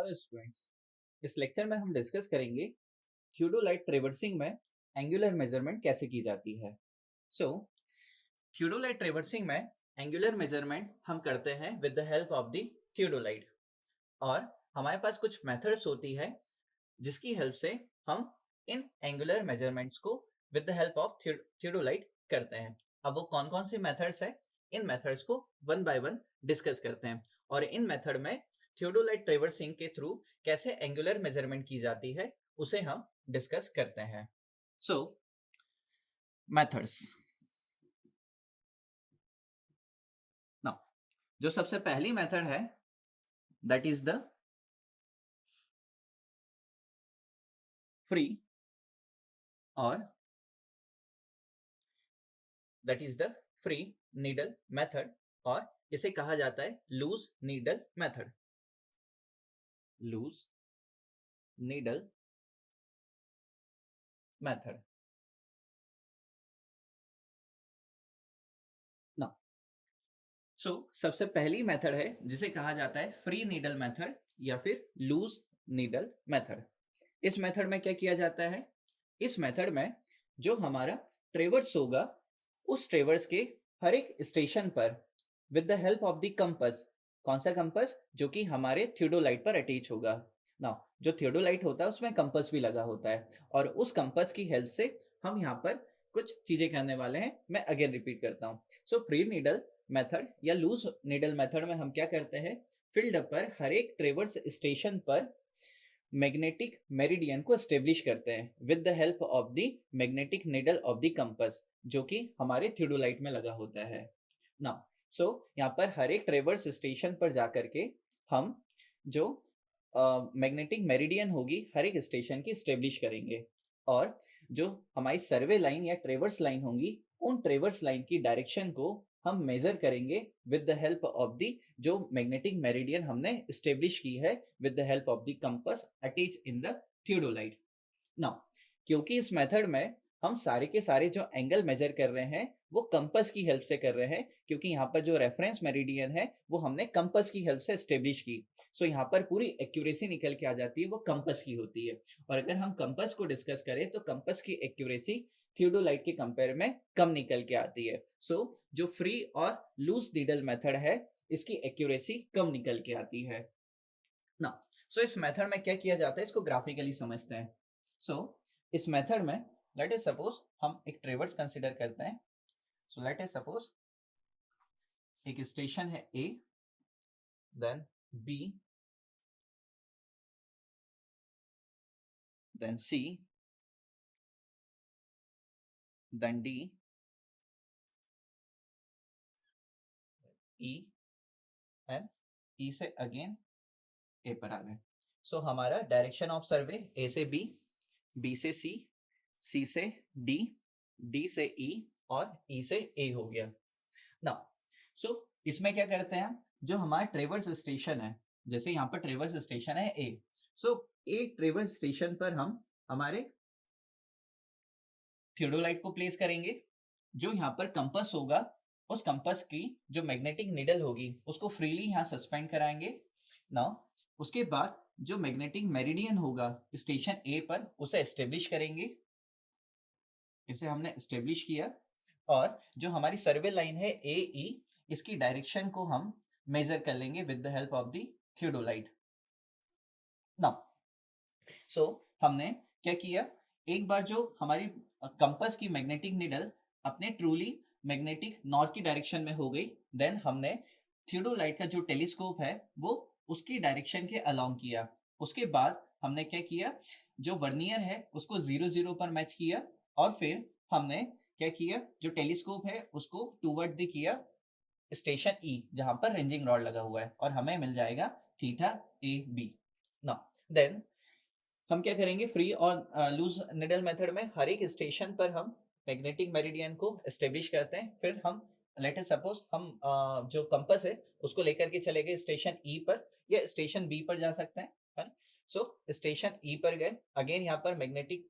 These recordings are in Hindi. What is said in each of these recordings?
हेलो स्टूडेंट्स, इस लेक्चर में हम डिस्कस करेंगे थियोडोलाइट ट्रेवर्सिंग में एंगुलर मेजरमेंट कैसे की जाती है। थियोडोलाइट ट्रेवर्सिंग में एंगुलर मेजरमेंट हम करते हैं with the help of the theodolite, और हमारे पास कुछ मेथड्स होती है जिसकी हेल्प से हम इन एंगुलर मेजरमेंट्स को with the help of theodolite करते हैं। अब वो कौन कौन सी मेथड्स है, इन मेथड्स को वन बाय वन डिस्कस करते हैं, और इन मेथड में थियोडोलाइट ट्रेवर्सिंग के थ्रू कैसे एंगुलर मेजरमेंट की जाती है उसे हम डिस्कस करते हैं। मेथड्स नाउ, जो सबसे पहली मेथड है दैट इज द फ्री और that is the free needle method, और इसे कहा जाता है loose needle method. Loose needle method. Now सबसे पहली मेथड है जिसे कहा जाता है फ्री नीडल मेथड या फिर लूज नीडल मेथड। इस मेथड में क्या किया जाता है, इस मेथड में जो हमारा ट्रेवर्स होगा उस ट्रेवर्स के हर एक स्टेशन पर with the help of the compass, कौन सा कंपास, जो कि हमारे थियोडोलाइट पर अटैच होगा। नाउ जो थियोडोलाइट होता है उसमें कंपास भी लगा होता है, और उस कंपास की हेल्प से हम यहाँ पर कुछ चीजें करने वाले हैं। मैं अगेन रिपीट करता हूँ। फ्री नीडल मेथड या लूज नीडल मेथड में हम क्या करते हैं, फील्ड पर हर एक ट्रेवर्स स्टेशन पर मैग्नेटिक मेरिडियन को एस्टेब्लिश करते हैं with the help of the magnetic needle of the compass, जो कि हमारे थियोडोलाइट में लगा होता है। नाउ यहाँ पर हर एक ट्रेवर्स स्टेशन पर जाकर के हम जो मैग्नेटिक मेरिडियन होगी हर एक स्टेशन की एस्टेब्लिश करेंगे, और जो हमारी सर्वे लाइन या ट्रेवर्स लाइन होंगी उन ट्रेवर्स लाइन की डायरेक्शन को हम मेजर करेंगे with the help of the जो मैग्नेटिक मेरिडियन हमने एस्टेब्लिश की है with the help of the compass attach in the theodolite. Now क्योंकि इस मेथड में हम सारे के सारे जो एंगल मेजर कर रहे हैं वो कंपास की हेल्प से कर रहे हैं, क्योंकि यहाँ पर जो रेफरेंस मेरिडियन है वो हमने कंपास की हेल्प से एस्टेब्लिश की। यहाँ पर पूरी एक्यूरेसी निकल के आ जाती है, वो कंपास की होती है। और अगर हम कंपास को डिस्कस करें तो कंपास की एक्यूरेसी थियोडोलाइट के कंपेयर में कम निकल के आती है। जो फ्री और लूज नीडल मेथड है इसकी एक्यूरेसी कम निकल के आती है ना। इस मेथड में क्या किया जाता है इसको ग्राफिकली समझते हैं। इस मेथड में लेट अस सपोज हम एक ट्रेवर्स कंसीडर करते हैं। लेट अस सपोज एक स्टेशन है A, then B, then C, then D, E, and E से अगेन ए पर आ गए। हमारा डायरेक्शन ऑफ सर्वे ए से बी से सी से डी से ई और ई से ए हो गया। नाउ इसमें क्या करते हैं हम, जो हमारा ट्रेवर्स स्टेशन है, जैसे यहाँ पर ट्रेवर्स स्टेशन है ए, ए ट्रेवर्स स्टेशन पर हम हमारे थियोडोलाइट को प्लेस करेंगे। जो यहाँ पर कंपास होगा उस कंपास की जो मैग्नेटिक नीडल होगी उसको फ्रीली यहाँ सस्पेंड कराएंगे। नाउ उसके बाद जो मैग्नेटिक मेरिडियन होगा स्टेशन ए पर उसे एस्टेब्लिश करेंगे। इसे हमने एस्टेब्लिश किया, और जो हमारी सर्वे लाइन है ए ई, इसकी डायरेक्शन को हम मेजर कर लेंगे with the help of the theodolite. Now हमने क्या किया, एक बार जो हमारी कंपास की मैग्नेटिक नीडल अपने ट्रूली मैग्नेटिक नॉर्थ की डायरेक्शन में हो गई, देन हमने थियोडोलाइट का जो टेलीस्कोप है वो उसकी डायरेक्शन के अलोंग किया। उसके बाद हमने क्या किया, जो वर्नियर है उसको 0 0 पर मैच किया, और फिर हमने क्या किया, जो टेलीस्कोप है उसको टूवर्ड द किया स्टेशन ई जहां पर रेंजिंग रॉड लगा हुआ है, और हमें मिल जाएगा theta A B. Now then हम क्या करेंगे, फ्री और लूज निडल मेथड में हर एक स्टेशन पर हम मैग्नेटिक मेरिडियन को एस्टेब्लिश करते हैं। फिर हम लेट अस सपोज हम जो कंपास है उसको लेकर के चले गए स्टेशन ई पर या स्टेशन बी पर जा सकते हैं। स्टेशन ई पर गए, अगेन यहाँ पर मैग्नेटिक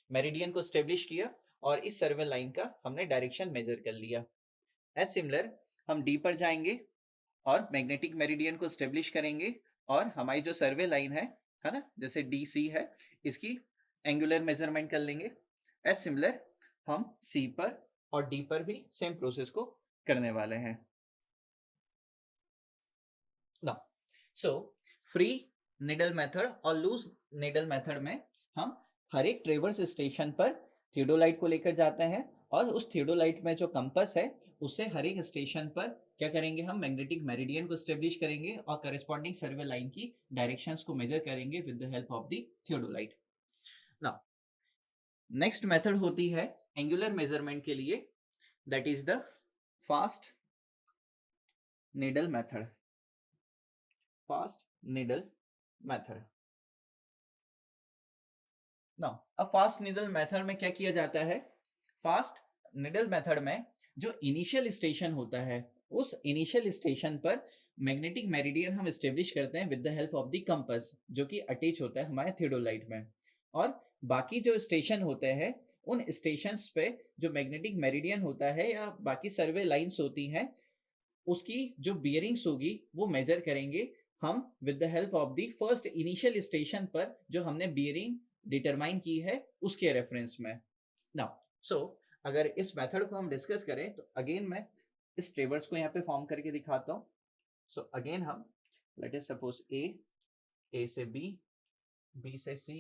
मेरिडियन को एस्टेब्लिश किया और इस सर्वे लाइन का हमने डायरेक्शन मेजर कर लिया। एज सिमिलर हम डी पर जाएंगे और मैग्नेटिक मेरिडियन को एस्टेब्लिश करेंगे और हमारी जो सर्वे लाइन है ना, जैसे DC है, इसकी एंगुलर मेजरमेंट कर लेंगे। एज सिमिलर हम C पर और D पर भी सेम प्रोसेस को करने वाले हैं। Now so free needle method और लूज निडल मेथड में हम हर एक ट्रेवर्स स्टेशन पर थियोडोलाइट को लेकर जाते हैं और उस थियोडोलाइट में जो कंपास है उससे हर एक स्टेशन पर क्या करेंगे, हम मैग्नेटिक मेरिडियन को स्टेब्लिश करेंगे और करस्पॉन्डिंग सर्वे लाइन की डायरेक्शंस को मेजर करेंगे with the help of the theodolite. Now next method होती है एंगुलर मेजरमेंट के लिए, that is the fast needle method. Fast needle method. Now अब फास्ट नीडल मेथड में क्या किया जाता है, फास्ट नीडल मेथड में जो इनिशियल स्टेशन होता है उस इनिशियल स्टेशन पर मैग्नेटिक मेरिडियन हम स्टेब्लिश करते हैं with the help of the compass, जो कि अटैच होता है हमारे थियोडोलाइट में। और बाकी जो स्टेशन होते हैं उन स्टेशंस पे जो मैग्नेटिक मेरिडियन होता है या बाकी सर्वे लाइंस होती हैं उसकी जो बियरिंग्स होगी वो मेजर करेंगे हम with the help of the first initial station पर जो हमने बियरिंग डिटरमाइन की है उसके रेफरेंस में। नाउ सो अगर इस मेथड को हम डिस्कस करें तो अगेन मैं इस टेबल्स को यहाँ पे फॉर्म करके दिखाता हूँ। सो अगेन हम लेट अस सपोज ए से बी से सी,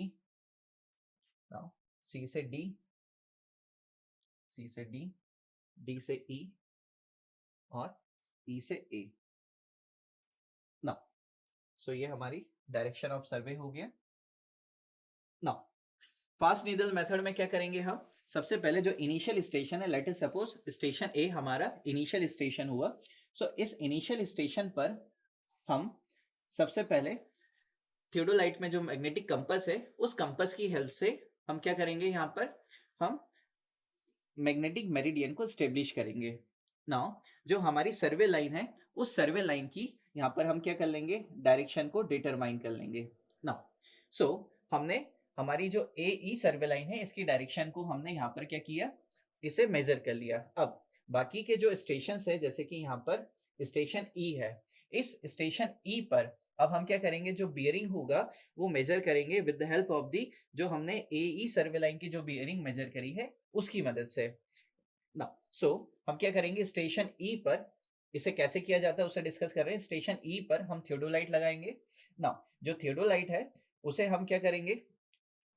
नाउ सी से डी, सी से डी से ई और ई से ए। नाउ सो ये हमारी डायरेक्शन ऑफ सर्वे हो गया। नाउ फास्ट नीडल मेथड में क्या करेंगे हम, सबसे पहले जो इनिशियल स्टेशन है, लेट अस सपोज स्टेशन ए हमारा इनिशियल स्टेशन हुआ। सो इस इनिशियल स्टेशन पर हम सबसे पहले थियोडोलाइट में जो मैग्नेटिक कंपास है उस कंपास की हेल्प से हम क्या करेंगे, यहाँ पर हम मैग्नेटिक मेरिडियन को स्टेब्लिश करेंगे। नाउ जो हमारी सर्वे लाइन है उस सर्वे लाइन की यहाँ पर हम क्या कर लेंगे, डायरेक्शन को डिटरमाइन कर लेंगे। नाउ सो हमने हमारी जो ए ई सर्वे लाइन है इसकी डायरेक्शन को हमने यहाँ पर क्या किया, इसे मेजर कर लिया। अब बाकी के जो स्टेशन है जैसे कि यहाँ पर स्टेशन ई है, इस स्टेशन ई पर अब हम क्या करेंगे, जो बियरिंग होगा वो मेजर करेंगे with the help of the जो हमने ए ई सर्वे लाइन की जो बियरिंग मेजर करी है उसकी मदद से। नाउ सो हम क्या करेंगे, स्टेशन ई पर इसे कैसे किया जाता है उसे डिस्कस कर रहे हैं। स्टेशन ई पर हम थियोडोलाइट लगाएंगे। नाउ जो थियोडोलाइट है उसे हम क्या करेंगे,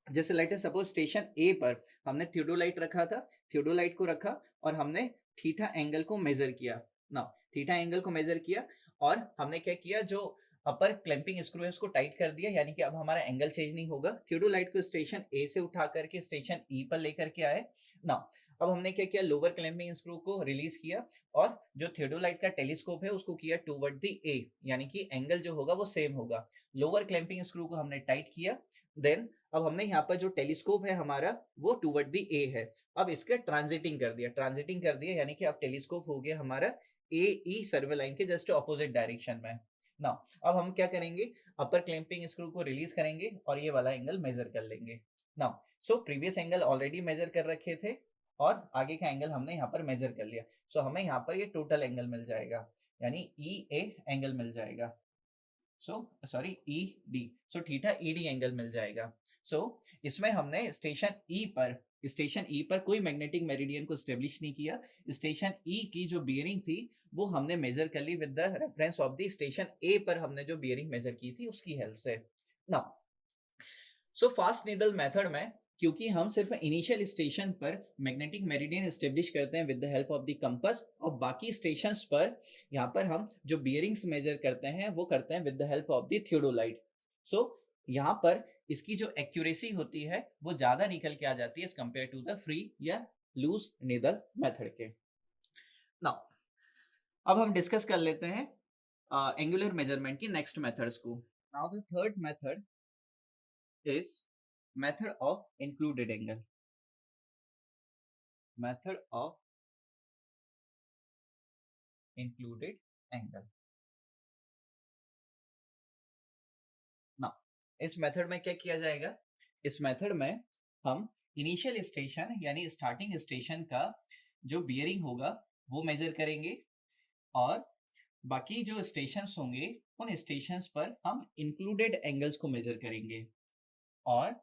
जैसे late us suppose station A पर हमने थियोडोलाइट रखा था, थियोडोलाइट को रखा और हमने थीटा एंगल को मेजर किया। नाउ थीटा एंगल को मेजर किया और हमने क्या किया, जो अपर क्लैंपिंग स्क्रू है उसको टाइट कर दिया, यानी कि अब हमारा एंगल चेंज नहीं होगा। थियोडोलाइट को स्टेशन ए से उठा करके स्टेशन ई पर लेकर के आए। नाउ अब हमने क्या किया, लोअर क्लैंपिंग स्क्रू को रिलीज किया और जो थियोडोलाइट का टेलीस्कोप है उसको किया टूवर्ड द ए, यानी कि एंगल जो होगा वो सेम होगा। लोअर क्लैंपिंग स्क्रू को हमने टाइट किया, देन अब हमने यहाँ पर जो टेलीस्कोप है हमारा वो टूवर्ड दी ए है, अब इसका ट्रांजिटिंग कर दिया यानी कि अब टेलीस्कोप हो गया हमारा ए ई सर्वे लाइन के जस्ट ऑपोजिट डायरेक्शन में। नाउ अब हम क्या करेंगे, अपर क्लैंपिंग स्क्रू को रिलीज करेंगे और ये वाला एंगल मेजर कर लेंगे। Now so previous angle already measure कर रखे थे और आगे का एंगल हमने यहाँ पर मेजर कर लिया। सो हमें यहाँ पर ये टोटल एंगल मिल जाएगा, यानी ई ए एंगल मिल जाएगा। ED, so theta ED angle मिल जाएगा। इसमें हमने स्टेशन ई पर कोई मैग्नेटिक मेरिडियन को स्टेब्लिश नहीं किया। स्टेशन ई की जो बियरिंग थी वो हमने मेजर कर ली with the reference of the station A पर हमने जो बियरिंग मेजर की थी उसकी हेल्प से। नाउ फास्ट नीडल मेथड में क्योंकि हम सिर्फ इनिशियल स्टेशन पर मैग्नेटिक मेरिडियन एस्टेब्लिश करते हैं with the help of the compass और बाकी स्टेशंस पर यहाँ पर हम जो बियरिंग्स मेजर करते हैं वो करते हैं with the help of the theodolite. यहाँ पर इसकी जो एक्यूरेसी होती है वो ज्यादा निकल के आ जाती है as compare to the free या लूज नीडल मेथड के। नाउ अब हम डिस्कस कर लेते हैं एंगुलर मेजरमेंट की नेक्स्ट मेथड्स को। Now the third method is method of included angle, method of included angle। now इस मेथड में क्या किया जाएगा, इस मेथड में हम इनिशियल स्टेशन यानी स्टार्टिंग स्टेशन का जो बियरिंग होगा वो मेजर करेंगे और बाकी जो स्टेशंस होंगे उन स्टेशंस पर हम इंक्लूडेड एंगल्स को मेजर करेंगे और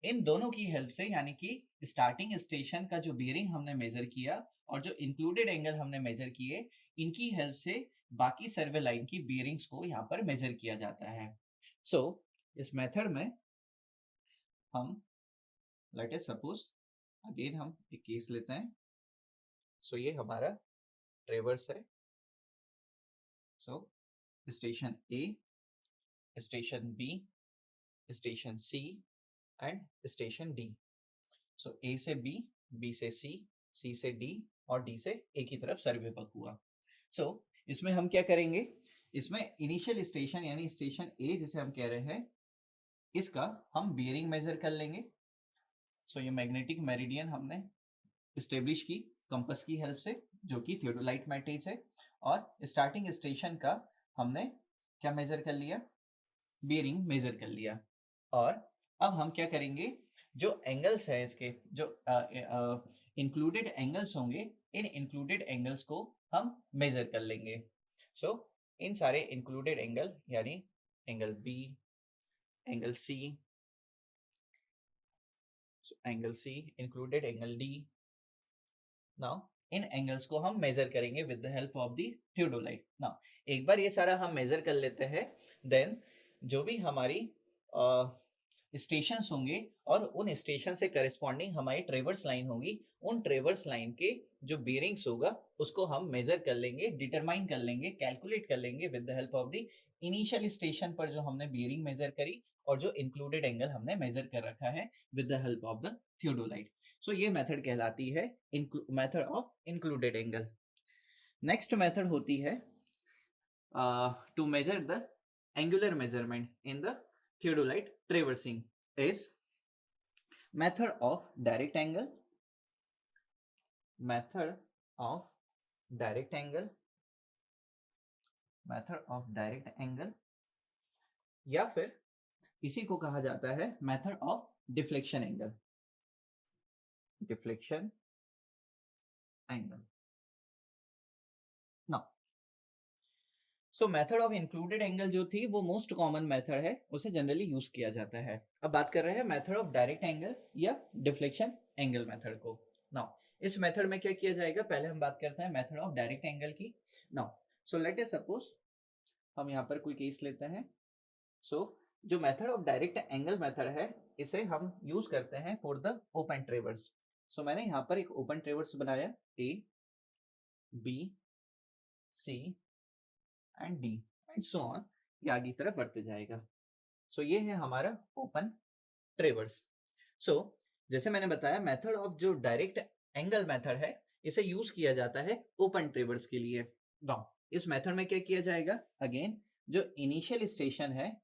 इन दोनों की हेल्प से यानी कि स्टार्टिंग स्टेशन का जो बियरिंग हमने मेजर किया और जो इंक्लूडेड एंगल हमने मेजर किए, इनकी हेल्प से बाकी सर्वे लाइन की बियरिंग्स को यहाँ पर मेजर किया जाता है। सो इस मेथड में हम लेट अस सपोज अगेन हम एक केस लेते हैं। सो ये हमारा ट्रेवर्स है। So station A, station B, station C and station D. So A से बी से सी से डी और डी से ए की तरफ सर्वे वर्क हुआ। सो इसमें हम क्या करेंगे, इसमें इनिशियल स्टेशन यानी स्टेशन ए जिसे हम कह रहे हैं, इसका हम बियरिंग मेजर कर लेंगे। सो ये मैग्नेटिक मेरिडियन हमने स्टेब्लिश की कंपास की हेल्प से, जो कि थियोडोलाइट मैट्रिक्स है, और स्टार्टिंग स्टेशन का हमने क्या मेजर कर लिया, बियरिंग मेजर कर लिया। और अब हम क्या करेंगे, जो एंगल्स है इसके, जो इंक्लूडेड एंगल्स होंगे, इन इंक्लूडेड एंगल्स को हम मेजर कर लेंगे। सो इन सारे इंक्लूडेड एंगल यानी angle B, angle C, angle C included angle D, now इन एंगल्स को हम मेजर करेंगे with the help of the theodolite. Now एक बार ये सारा हम मेजर कर लेते हैं, देन जो भी हमारी स्टेशंस होंगे और उन स्टेशन से करस्पॉन्डिंग हमारी ट्रेवर्स लाइन होगी, उन ट्रेवर्स लाइन के जो बियरिंग्स होगा उसको हम मेजर कर लेंगे, डिटरमाइन कर लेंगे, कैलकुलेट कर लेंगे with the help of the initial station पर जो हमने बियरिंग मेजर करी और जो इंक्लूडेड एंगल हमने मेजर कर रखा है with the help of the theodolite. So ये मेथड कहलाती है method of included angle. Next method होती है to measure the angular measurement in the theodolite traversing is method of direct angle, method of direct angle, method of direct angle, या फिर इसी को कहा जाता है method of deflection angle, deflection angle. Now so method of included angle जो थी वो मोस्ट कॉमन मेथड है, उसे जनरली यूज किया जाता है। अब बात कर रहे हैं मेथड ऑफ डायरेक्ट एंगल या डिफ्लेक्शन एंगल मेथड को। नाउ इस मेथड में क्या किया जाएगा, पहले हम बात करते हैं मेथड ऑफ डायरेक्ट एंगल की। Now so let us suppose हम यहाँ पर कोई केस लेते हैं। सो जो method of direct angle method है, इसे हम यूज करते हैं फॉर द ओपन ट्रेवर्स। सो मैंने यहाँ पर एक ओपन ट्रेवर्स बनाया, A B C and D and so on, ये आगे की तरफ बढ़ते जाएगा। सो ये है हमारा ओपन ट्रेवर्स। सो जैसे मैंने बताया, मेथड ऑफ जो डायरेक्ट एंगल मेथड है, इसे यूज किया जाता है ओपन ट्रेवर्स के लिए। नाउ इस मेथड में क्या किया जाएगा, अगेन जो इनिशियल स्टेशन है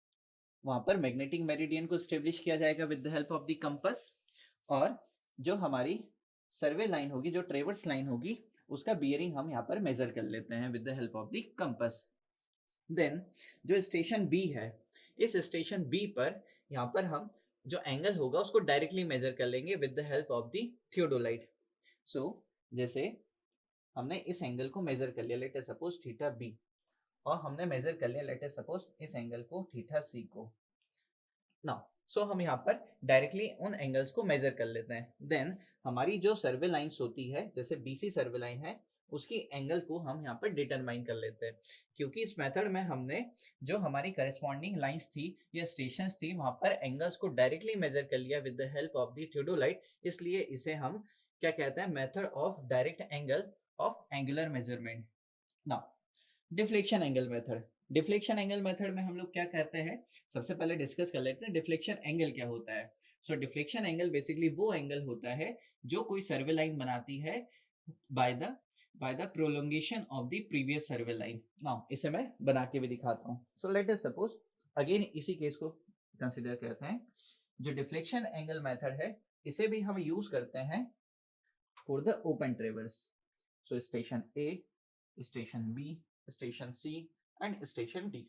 वहां पर मैग्नेटिक मेरिडियन को स्टेब्लिश किया जाएगा with the help of the compass, और जो हमारी सर्वे लाइन होगी, जो ट्रेवर्स लाइन होगी, उसका बियरिंग हम यहाँ पर मेजर कर लेते हैं with the help of the compass. Then जो स्टेशन बी है, इस स्टेशन बी पर यहाँ पर हम जो एंगल होगा उसको डायरेक्टली मेजर कर लेंगे with the help of the theodolite. So जैसे हमने इस एंगल को मेजर कर लिया, let us suppose theta B, और हमने मेजर कर लिया लेट अस सपोज इस एंगल को थीटा सी को। नाउ सो हम यहाँ पर डायरेक्टली उन एंगल्स को मेजर कर लेते हैं। देन हमारी जो सर्वे लाइंस होती है, जैसे बीसी सर्वे लाइन है, उसकी एंगल को हम यहाँ पर डिटरमाइन कर लेते हैं, क्योंकि इस मेथड में हमने जो हमारी करस्पॉन्डिंग लाइंस थी या स्टेशंस थी, वहां पर एंगल्स को डायरेक्टली मेजर कर लिया with the help of the theodolite, इसलिए इसे हम क्या कहते हैं, method of direct angle of angular measurement. Now deflection angle method, deflection angle method में हम लोग क्या करते हैं, सबसे पहले डिस्कस कर लेते हैं डिफ्लेक्शन एंगल क्या होता है। सो डिफ्लेक्शन एंगल बेसिकली वो एंगल होता है जो कोई सर्वे लाइन बनाती है by the prolongation of the previous survey line. Now इसे मैं बना के भी दिखाता हूँ। So let us suppose again इसी केस को कंसीडर करते हैं। जो डिफ्लेक्शन एंगल मेथड है, इसे भी हम यूज करते हैं for the open traverse. So station A, station B, station C and station D.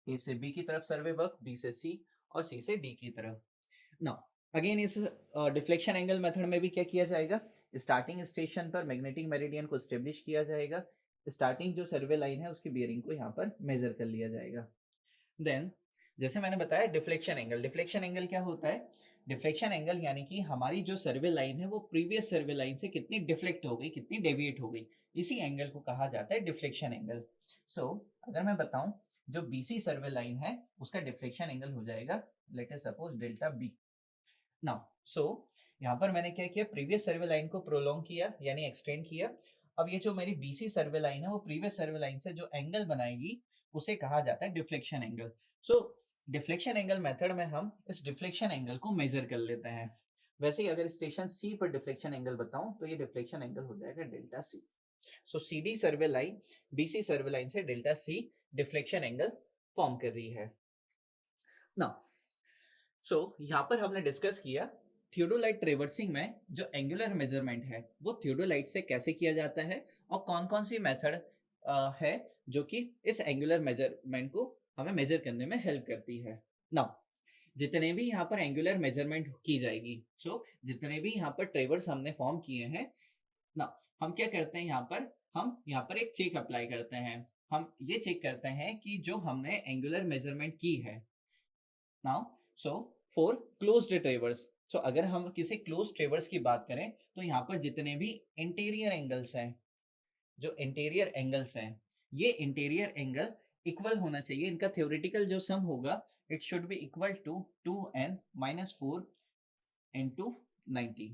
A से बी की तरफ सर्वे वर्क, बी से सी और सी से डी की तरफ। नाउ अगेन इस डिफ्लेक्शन एंगल मेथड में भी क्या किया जाएगा, स्टार्टिंग स्टेशन पर मैग्नेटिक मेरिडियन को स्टेब्लिश किया जाएगा, स्टार्टिंग जो सर्वे लाइन है उसकी बियरिंग को यहाँ पर मेजर कर लिया जाएगा। देन जैसे मैंने बताया डिफ्लेक्शन एंगल क्या होता है? डिफ्लेक्शन एंगल यानी कि हमारी जो सर्वे लाइन है वो प्रीवियस सर्वे लाइन से कितनी डिफ्लेक्ट हो गई, कितनी डेविएट हो गई, इसी एंगल को कहा जाता है डिफ्लेक्शन एंगल। सो अगर मैं बताऊं, जो बीसी सर्वे लाइन है उसका डिफ्लेक्शन एंगल हो जाएगा, let us suppose delta B. Now so यहाँ पर मैंने क्या किया, प्रीवियस सर्वे लाइन को प्रोलॉन्ग किया यानी एक्सटेंड किया। अब ये जो मेरी बीसी सर्वे लाइन है वो प्रीवियस सर्वे लाइन से जो एंगल बनाएगी उसे कहा जाता है डिफ्लेक्शन एंगल। सो डिफ्लेक्शन एंगल मेथड में हम इस डिफ्लेक्शन एंगल को मेजर कर लेते हैं। वैसे ही अगर स्टेशन सी पर डिफ्लेक्शन एंगल बताऊं तो ये डिफ्लेक्शन एंगल हो जाएगा delta C. So C D survey line BC survey line से delta C deflection angle form कर रही है। नाउ सो यहाँ पर हमने डिस्कस किया थियोडोलाइट ट्रेवर्सिंग में जो एंगुलर मेजरमेंट है वो थियोडोलाइट से कैसे किया जाता है और कौन कौन सी मेथड है जो कि इस एंगुलर मेजरमेंट को हमें मेजर करने में हेल्प करती है। नाउ जितने भी यहाँ पर एंगुलर मेजरमेंट की जाएगी, सो जितने भी यहाँ पर ट्रेवर्स हमने फॉर्म किए हैं ना, हम क्या करते हैं हम यहाँ पर एक चेक अप्लाई करते हैं। हम ये चेक करते हैं कि जो हमने एंगुलर मेजरमेंट की है now, so for closed traverse, so अगर हम किसी क्लोज ट्रेवर्स की बात करें तो यहाँ पर जितने भी इंटीरियर एंगल्स हैं, जो इंटीरियर एंगल्स हैं, ये इंटीरियर एंगल इक्वल होना चाहिए। इनका थ्योरेटिकल जो सम होगा it should be equal to 2n-4 into 90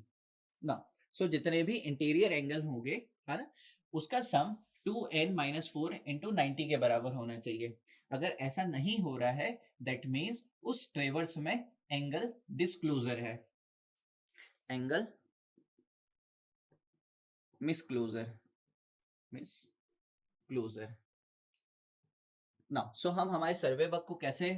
ना। सो जितने भी इंटीरियर एंगल होंगे, है ना, उसका सम 2n-4 इंटू 90 के बराबर होना चाहिए। अगर ऐसा नहीं हो रहा है दैट मीन्स उस ट्रेवर्स में एंगल डिस्क्लोजर है, एंगल मिसक्लोजर, मिसक्लोजर ना। सो हम हमारे सर्वे वर्क को कैसे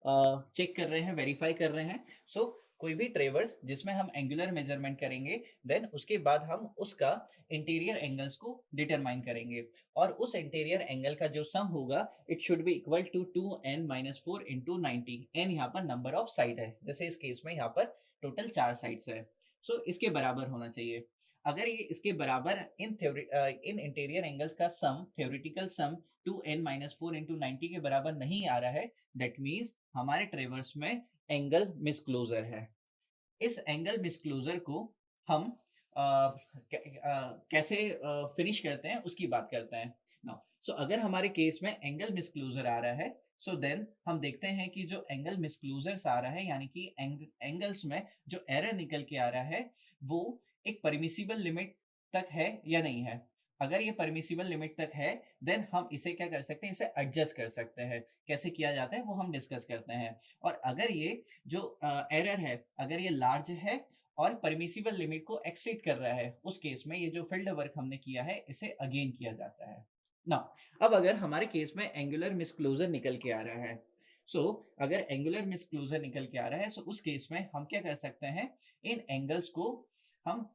चेक कर रहे हैं, वेरीफाई कर रहे हैं? सो कोई भी ट्रेवर्स जिसमें हम एंगुलर मेजरमेंट करेंगे देन उसके बाद हम उसका इंटीरियर एंगल्स को डिटरमाइन करेंगे और उस इंटीरियर एंगल का जो सम होगा it should be equal to 2n-4 into 90। N यहाँ पर नंबर ऑफ साइड है, जैसे इस केस में यहाँ पर टोटल 4 साइड्स है। सो इसके बराबर होना चाहिए। अगर ये इसके बराबर इन इंटीरियर एंगल्स का सम, थ्योरेटिकल सम 2n-4 इंटू 90 के बराबर नहीं आ रहा है, दैट मीन्स हमारे ट्रेवर्स में एंगल मिसक्लोजर है। इस एंगल मिसक्लोजर को हम कैसे फिनिश करते हैं उसकी बात करते हैं नाउ। सो अगर हमारे केस में एंगल मिसक्लोजर आ रहा है, सो देन हम देखते हैं कि जो एंगल मिसक्लोजर आ रहा है यानी कि एंगल्स में जो एरर निकल के आ रहा है वो एक परमिसिबल लिमिट तक है या नहीं है। अगर ये परमिसिबल लिमिट तक है देन हम इसे क्या कर सकते हैं, इसे एडजस्ट कर सकते हैं। कैसे किया जाता है वो हम डिस्कस करते हैं। और अगर ये जो एरर है अगर ये लार्ज है और परमिसिबल लिमिट को एक्सीड कर रहा है, उस केस में ये जो फील्ड वर्क हमने किया है इसे अगेन किया जाता है ना। अब अगर हमारे केस में एंगुलर मिसक्लोजर निकल के आ रहा है, अगर एंगुलर मिसक्लोजर निकल के आ रहा है उस केस में हम क्या कर सकते हैं, इन एंगल्स को हम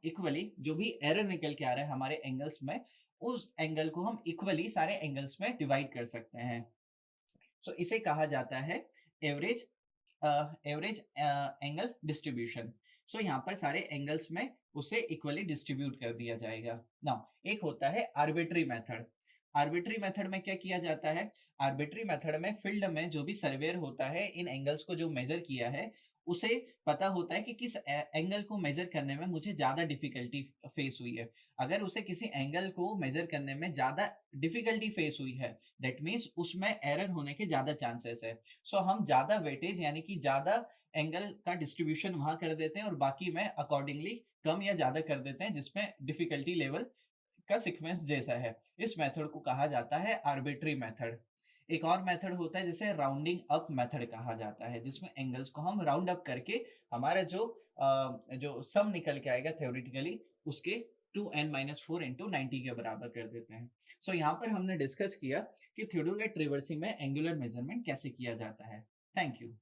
इक्वली जो भी एरर निकल के आ रहा है हमारे एंगल्स में, उस एंगल को हम इक्वली सारे एंगल्स में डिवाइड कर सकते हैं। इसे कहा जाता है एवरेज एंगल डिस्ट्रीब्यूशन। यहाँ पर सारे एंगल्स में उसे इक्वली डिस्ट्रीब्यूट कर दिया जाएगा। नाउ एक होता है आर्बिट्री मेथड। आर्बिट्री मेथड में क्या किया जाता है, आर्बिट्री मेथड में फील्ड में जो भी सर्वेयर होता है इन एंगल्स को जो मेजर किया है उसे पता होता है कि किस एंगल को मेजर करने में मुझे ज्यादा डिफिकल्टी फेस हुई है। अगर उसे किसी एंगल को मेजर करने में ज्यादा डिफिकल्टी फेस हुई है दैट मीन्स उसमें एरर होने के ज्यादा चांसेस है। हम ज्यादा वेटेज यानी कि ज्यादा एंगल का डिस्ट्रीब्यूशन वहां कर देते हैं और बाकी में अकॉर्डिंगली कम या ज्यादा कर देते हैं जिसमें डिफिकल्टी लेवल का सीक्वेंस जैसा है। इस मेथड को कहा जाता है आर्बिट्री मेथड। एक और मेथड होता है जिसे राउंडिंग अप मेथड कहा जाता है, जिसमें एंगल्स को हम राउंड अप करके हमारा जो सम निकल के आएगा थ्योरेटिकली उसके 2n-4 इंटू 90 के बराबर कर देते हैं। यहाँ पर हमने डिस्कस किया कि थियोडोलाइट ट्रेवर्सिंग में एंगुलर मेजरमेंट कैसे किया जाता है। Thank you.